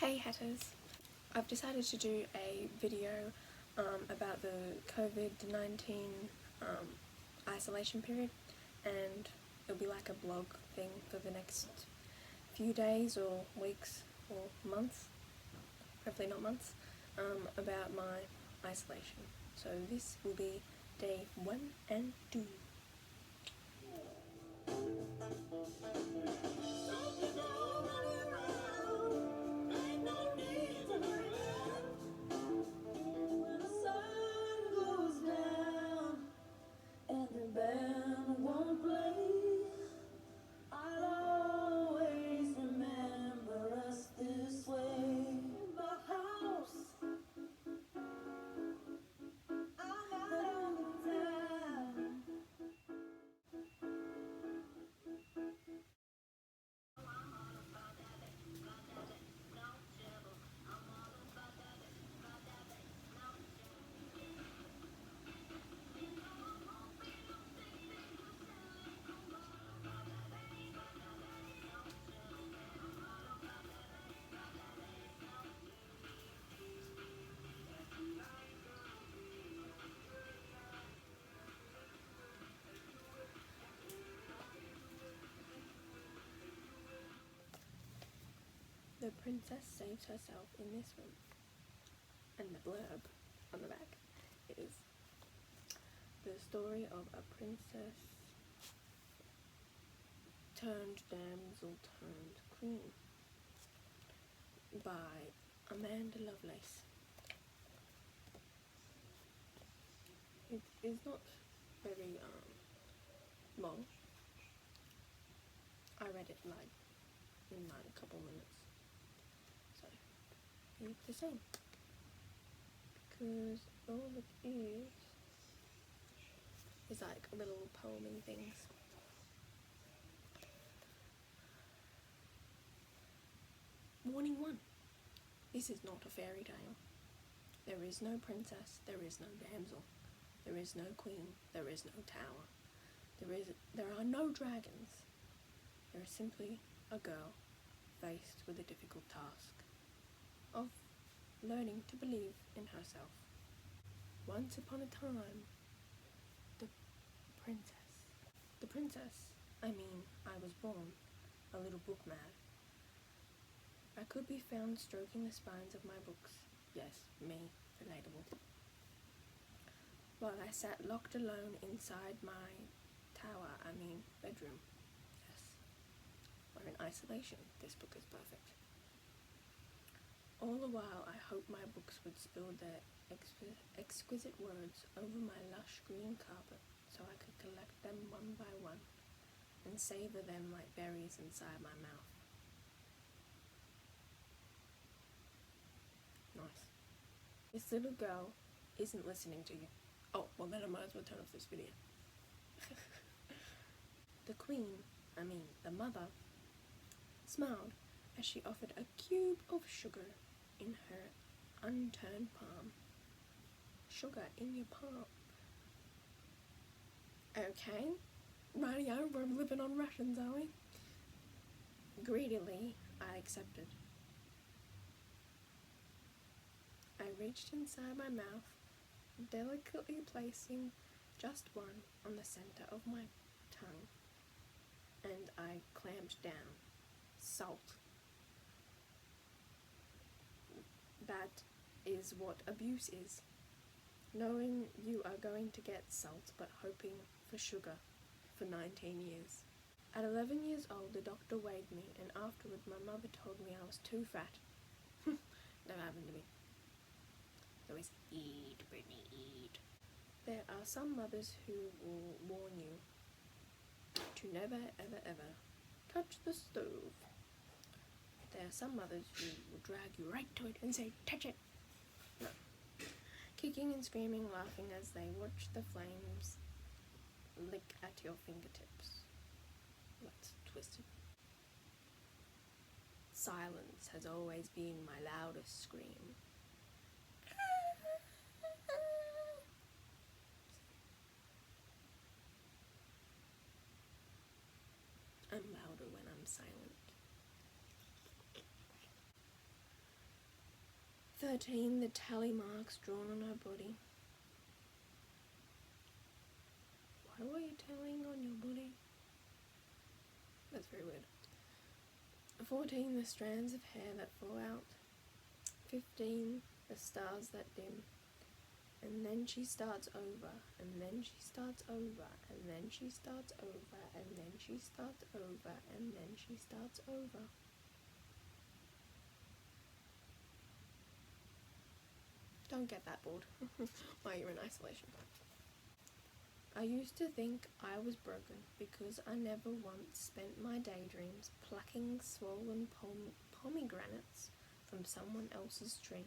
Hey Hatters! I've decided to do a video about the COVID-19 isolation period, and it'll be like a blog thing for the next few days or weeks or months, hopefully not months, about my isolation. So this will be day 1 and 2. The princess saves herself in this room, and the blurb on the back is the story of a princess turned damsel turned queen by Amanda Lovelace. It is not very long. I read it like in a couple minutes. So it's the same, because all it is like little poeming things. Warning 1. This is not a fairy tale. There is no princess, there is no damsel, there is no queen, there is no tower, there are no dragons. There is simply a girl faced with a difficult task of learning to believe in herself. Once upon a time, the princess, I was born a little book mad. I could be found stroking the spines of my books. Yes, me, relatable. While I sat locked alone inside my bedroom. Yes. Or in isolation, this book is perfect. All the while, I hoped my books would spill their exquisite words over my lush green carpet so I could collect them one by one and savor them like berries inside my mouth. Nice. This little girl isn't listening to you. Oh, well then I might as well turn off this video. The queen, the mother, smiled as she offered a cube of sugar in her unturned palm. Sugar in your palm. Okay, rightio, we're living on rations, are we? Greedily, I accepted. I reached inside my mouth, delicately placing just one on the center of my tongue, and I clamped down. Salt. That is what abuse is. Knowing you are going to get salt, but hoping for sugar for 19 years. At 11 years old, the doctor weighed me, and afterward my mother told me I was too fat. Never happened to me. Always eat, Brittany, eat. There are some mothers who will warn you to never, ever, ever touch the stove. There are some mothers who will drag you right to it and say, touch it. No. Kicking and screaming, laughing as they watch the flames lick at your fingertips. That's twisted. Silence has always been my loudest scream. I'm louder when I'm silent. 13, the tally marks drawn on her body. What are you telling on your body? That's very weird. 14, the strands of hair that fall out. 15, the stars that dim. And then she starts over, and then she starts over, and then she starts over, and then she starts over, and then she starts over. Don't get that bored while you're in isolation. I used to think I was broken because I never once spent my daydreams plucking swollen pomegranates from someone else's tree.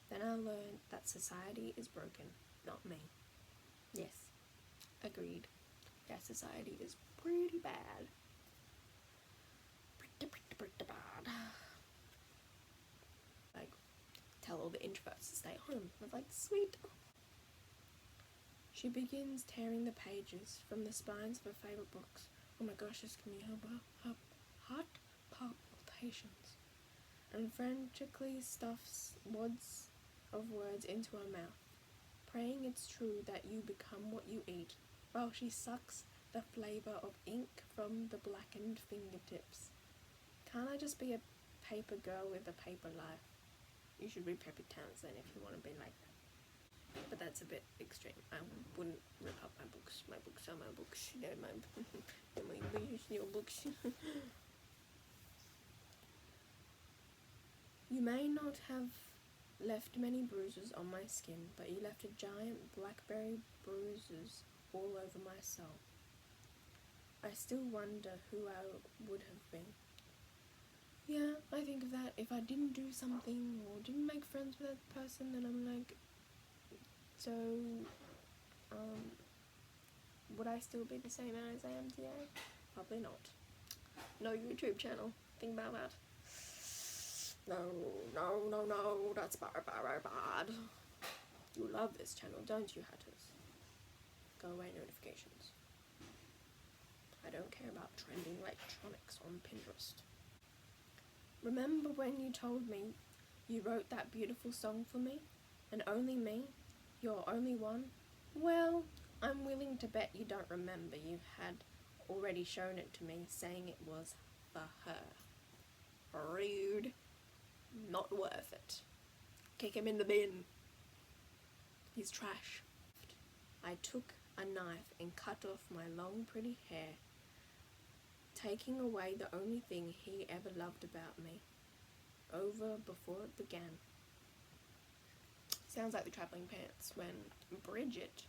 Then I learned that society is broken, not me. Yes, agreed. Yeah, society is pretty bad. Pretty bad. Like, tell all the introverts to stay home. I was like, sweet. She begins tearing the pages from the spines of her favourite books. Oh my gosh, this can be her heart palpitations. And frantically stuffs wads of words into her mouth, praying it's true that you become what you eat, while she sucks the flavour of ink from the blackened fingertips. Can't I just be a paper girl with a paper life? You should read Peppy Townsend if you want to be like that. But that's a bit extreme. I wouldn't rip up my books. My books are my books. They're my your books. You may not have left many bruises on my skin, but you left a giant blackberry bruises all over my soul. I still wonder who I would have been. Yeah, I think of that. If I didn't do something or didn't make friends with that person, then I'm like, so, would I still be the same as I am today? Probably not. No YouTube channel. Think about that. No, that's bad. You love this channel, don't you, hatters? Go away, notifications. I don't care about trending electronics on Pinterest. Remember when you told me you wrote that beautiful song for me? And only me? You're only one? Well, I'm willing to bet you don't remember. You had already shown it to me, saying it was for her. Rude. Not worth it. Kick him in the bin. He's trash. I took a knife and cut off my long pretty hair, taking away the only thing he ever loved about me. Over before it began. Sounds like the Travelling Pants when Bridget,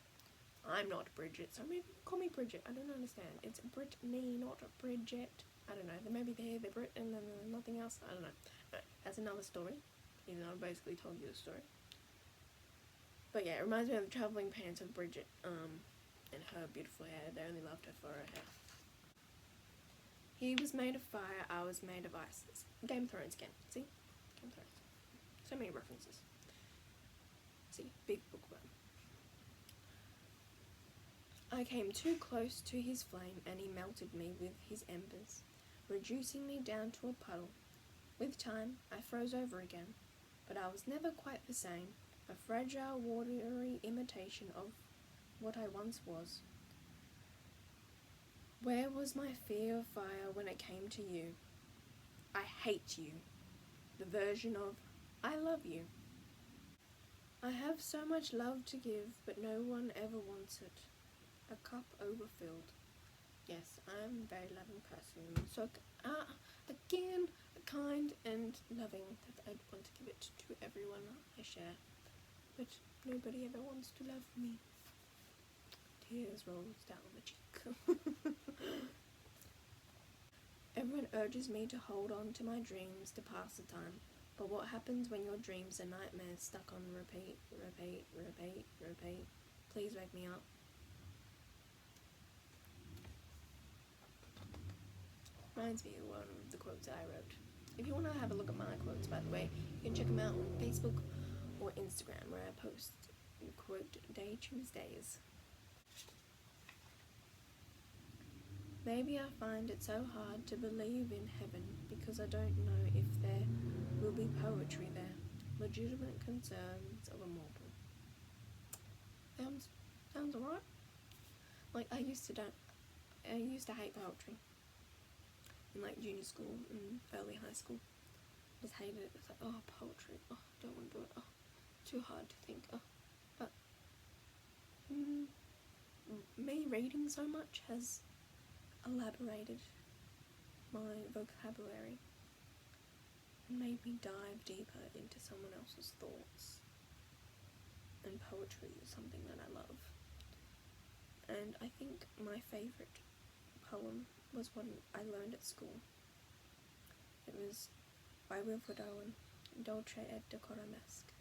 I'm not Bridget, so maybe call me Bridget. I don't understand. It's Brittany, not Bridget. I don't know. Maybe they're Brit and then nothing else. I don't know. That's another story, even though I basically told you the story. But yeah, it reminds me of the Travelling Pants of Bridget, and her beautiful hair. They only loved her for her hair. He was made of fire, I was made of ice. It's Game of Thrones again. See? Game of Thrones. So many references. See? Big bookworm. I came too close to his flame and he melted me with his embers, reducing me down to a puddle. With time, I froze over again, but I was never quite the same, a fragile, watery imitation of what I once was. Where was my fear of fire when it came to you? I hate you. The version of I love you. I have so much love to give, but no one ever wants it. A cup overfilled. Yes, I'm a very loving person. So, again, kind and loving that I'd want to give it to everyone I share. But nobody ever wants to love me. Tears rolls down the cheek. Everyone urges me to hold on to my dreams to pass the time. But what happens when your dreams are nightmares stuck on repeat? Please wake me up. Reminds me of one of the quotes I wrote. If you want to have a look at my quotes, by the way, you can check them out on Facebook or Instagram, where I post Quote Day Tuesdays. Maybe I find it so hard to believe in heaven because I don't know if there will be poetry there. legitimate concerns of a mortal. Sounds alright. Like, I used to hate poetry in like junior school and early high school. Just hated it. It's like, oh, poetry, oh, don't want to do it, oh, too hard to think, oh. But me reading so much has elaborated my vocabulary and made me dive deeper into someone else's thoughts. And poetry is something that I love. And I think my favourite poem was one I learned at school. It was by Wilfred Owen, Dolce et Decorum-esque.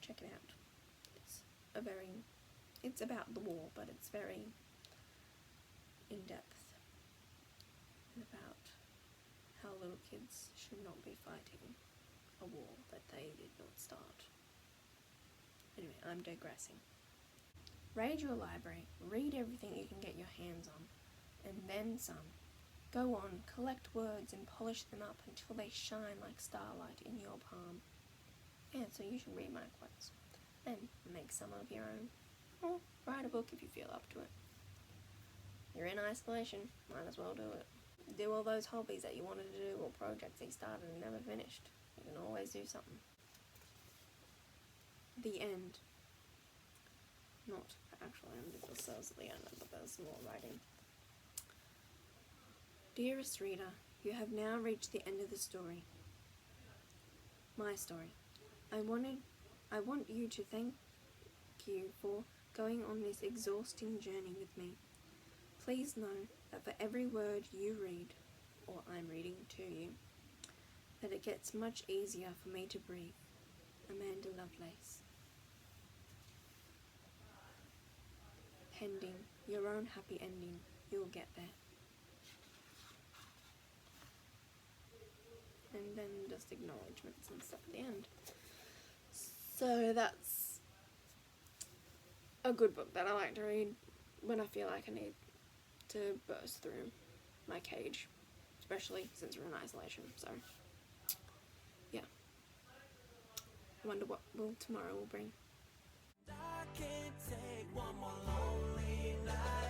Check it out. It's about the war, but it's very in-depth, and about how little kids should not be fighting a war that they did not start. Anyway, I'm digressing. Raid your library, read everything you can get your hands on, and then some. Go on, collect words and polish them up until they shine like starlight in your palm. Yeah, so you should read my quotes, and make some of your own, or write a book if you feel up to it. You're in isolation, might as well do it. Do all those hobbies that you wanted to do, or projects that you started and never finished. You can always do something. The end. Not the actual end, it says the end, but there's more writing. Dearest reader, you have now reached the end of the story. My story. I want you to thank you for going on this exhausting journey with me. Please know that for every word you read, or I'm reading to you, that it gets much easier for me to breathe. Amanda Lovelace. Pending your own happy ending, you'll get there. And then just acknowledgements and stuff at the end. So that's a good book that I like to read when I feel like I need to burst through my cage, especially since we're in isolation. So yeah, I wonder what tomorrow will bring. I can't take one more lonely night.